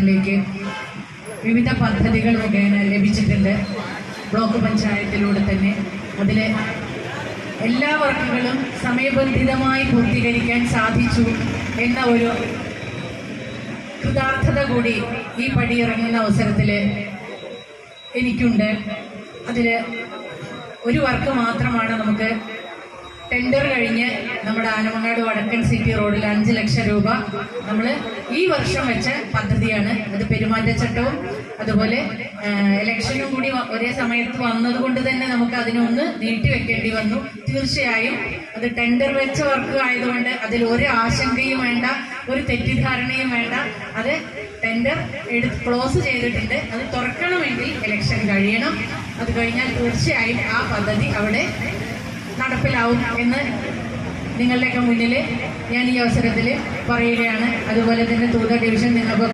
വാർഡുകളിലേക്ക് വിവിധ പദ്ധതികൾ മുഖേന ലഭിച്ചിട്ടുണ്ട്. ബ്ലോക്ക് പഞ്ചായത്തിലൂടെ തന്നെ അതിലെ എല്ലാ വർക്കുകളും സമയബന്ധിതമായി പൂർത്തീകരിക്കാൻ സാധിച്ചു എന്ന ഒരു കൃതാർത്ഥത കൂടി ഈ പടിയിറങ്ങുന്ന അവസരത്തിൽ എനിക്കുണ്ട്. അതിൽ ഒരു വർക്ക് മാത്രമാണ് നമുക്ക് ടെൻഡർ കഴിഞ്ഞ് നമ്മുടെ ആനമങ്ങാട് വടക്കൻ സിറ്റി റോഡിൽ 5 ലക്ഷം രൂപ നമ്മൾ ഈ വർഷം വെച്ച പദ്ധതിയാണ്. അത് പെരുമാറ്റച്ചട്ടവും അതുപോലെ ഇലക്ഷനും കൂടി ഒരേ സമയത്ത് വന്നതുകൊണ്ട് തന്നെ നമുക്ക് അതിനൊന്ന് നീട്ടിവെക്കേണ്ടി വന്നു. തീർച്ചയായും അത് ടെൻഡർ വെച്ച വർക്ക് ആയതുകൊണ്ട് അതിൽ ഒരു ആശങ്കയും വേണ്ട, ഒരു തെറ്റിദ്ധാരണയും വേണ്ട. അത് ടെൻഡർ ക്ലോസ് ചെയ്തിട്ടുണ്ട്. അത് തുറക്കണമെങ്കിൽ ഇലക്ഷൻ കഴിയണം. അത് കഴിഞ്ഞാൽ തീർച്ചയായും ആ പദ്ധതി അവിടെ നടപ്പിലാവും എന്ന് നിങ്ങളുടെയൊക്കെ മുന്നിൽ ഞാൻ ഈ അവസരത്തിൽ പറയുകയാണ്. അതുപോലെ തന്നെ തൂത ഡിവിഷൻ നിങ്ങൾക്ക്